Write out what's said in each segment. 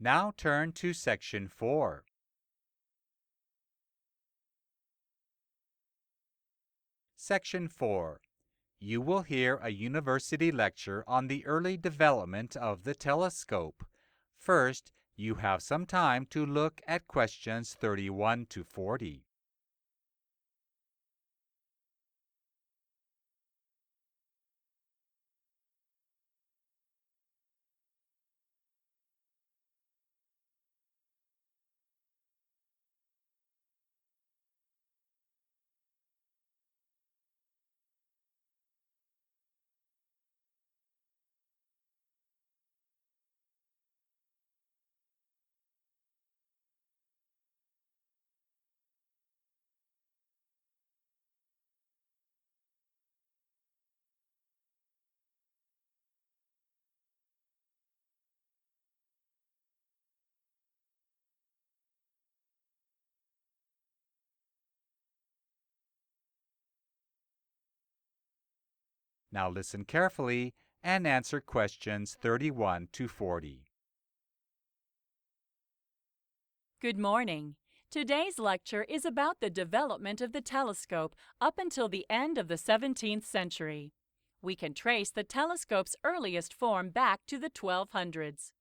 Now turn to Section 4. Section 4. You will hear a university lecture on the early development of the telescope. First, you have some time to look at questions 31 to 40. Now listen carefully and answer questions 31 to 40. Good morning. Today's lecture is about the development of the telescope up until the end of the 17th century. We can trace the telescope's earliest form back to the 1200s.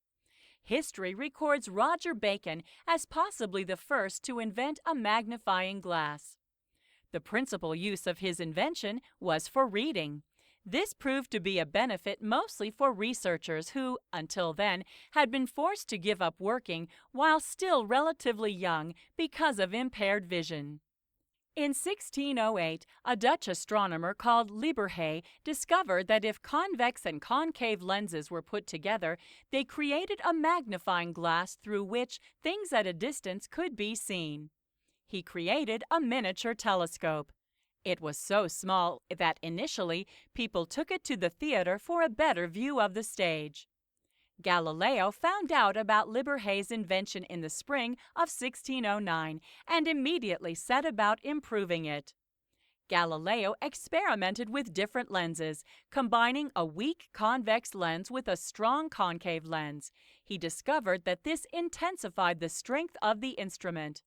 History records Roger Bacon as possibly the first to invent a magnifying glass. The principal use of his invention was for reading. This proved to be a benefit mostly for researchers who, until then, had been forced to give up working while still relatively young because of impaired vision. In 1608, a Dutch astronomer called Leboeuf discovered that if convex and concave lenses were put together, they created a magnifying glass through which things at a distance could be seen. He created a miniature telescope. It was so small that initially people took it to the theater for a better view of the stage. Galileo found out about Leboeuf's invention in the spring of 1609 and immediately set about improving it. Galileo experimented with different lenses, combining a weak convex lens with a strong concave lens. He discovered that this intensified the strength of the instrument.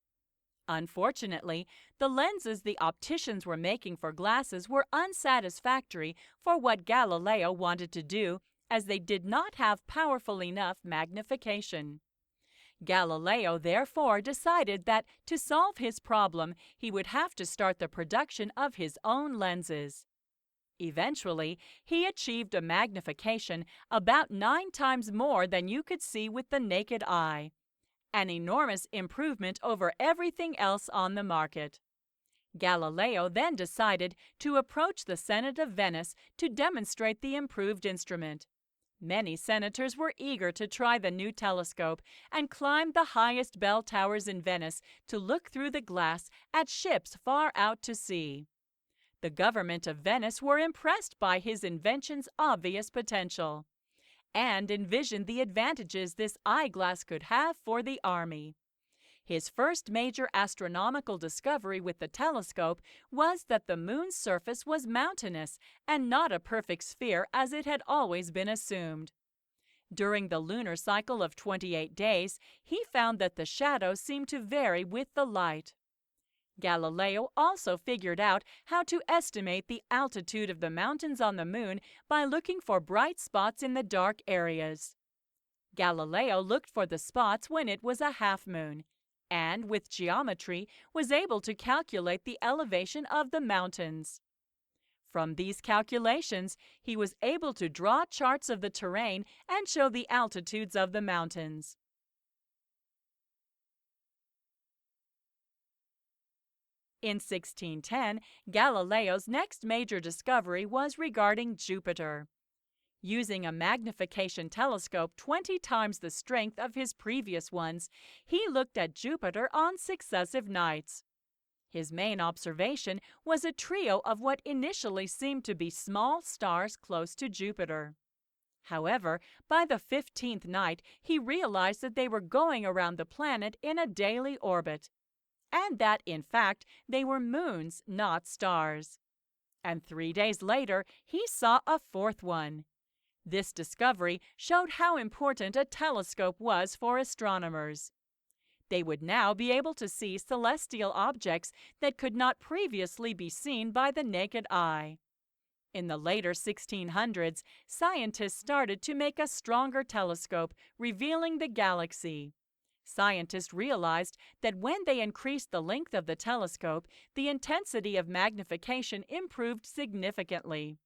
Unfortunately, the lenses the opticians were making for glasses were unsatisfactory for what Galileo wanted to do, as they did not have powerful enough magnification. Galileo therefore decided that to solve his problem, he would have to start the production of his own lenses. Eventually, he achieved a magnification about 9 times more than you could see with the naked eye. An enormous improvement over everything else on the market. Galileo then decided to approach the Senate of Venice to demonstrate the improved instrument. Many senators were eager to try the new telescope and climbed the highest bell towers in Venice to look through the glass at ships far out to sea. The government of Venice were impressed by his invention's obvious potential and envisioned the advantages this eyeglass could have for the army. His first major astronomical discovery with the telescope was that the moon's surface was mountainous and not a perfect sphere as it had always been assumed. During the lunar cycle of 28 days, he found that the shadows seemed to vary with the light. Galileo also figured out how to estimate the altitude of the mountains on the moon by looking for bright spots in the dark areas. Galileo looked for the spots when it was a half moon, and with geometry was able to calculate the elevation of the mountains. From these calculations, he was able to draw charts of the terrain and show the altitudes of the mountains. In 1610, Galileo's next major discovery was regarding Jupiter. Using a magnification telescope 20 times the strength of his previous ones, he looked at Jupiter on successive nights. His main observation was a trio of what initially seemed to be small stars close to Jupiter. However, by the 15th night, he realized that they were going around the planet in a daily orbit, and that, in fact, they were moons, not stars. And 3 days later, he saw a fourth one. This discovery showed how important a telescope was for astronomers. They would now be able to see celestial objects that could not previously be seen by the naked eye. In the later 1600s, scientists started to make a stronger telescope, revealing the galaxy. Scientists realized that when they increased the length of the telescope, the intensity of magnification improved significantly.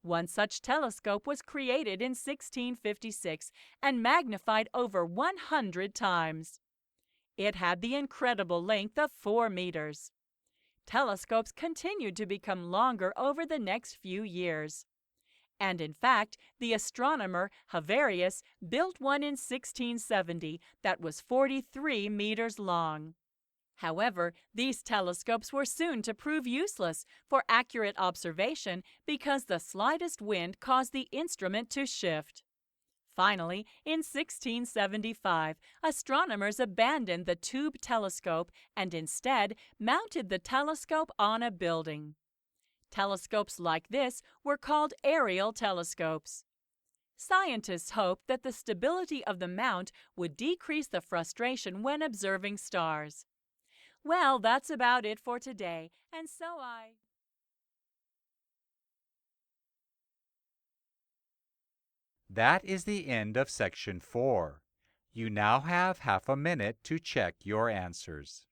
One such telescope was created in 1656 and magnified over 100 times. It had the incredible length of 4 meters. Telescopes continued to become longer over the next few years. And in fact, the astronomer Haverius built one in 1670 that was 43 meters long. However, these telescopes were soon to prove useless for accurate observation because the slightest wind caused the instrument to shift. Finally, in 1675, astronomers abandoned the tube telescope and instead mounted the telescope on a building. Telescopes like this were called aerial telescopes. Scientists hoped that the stability of the mount would decrease the frustration when observing stars. Well, that's about it for today, and so That is the end of section 4. You now have half a minute to check your answers.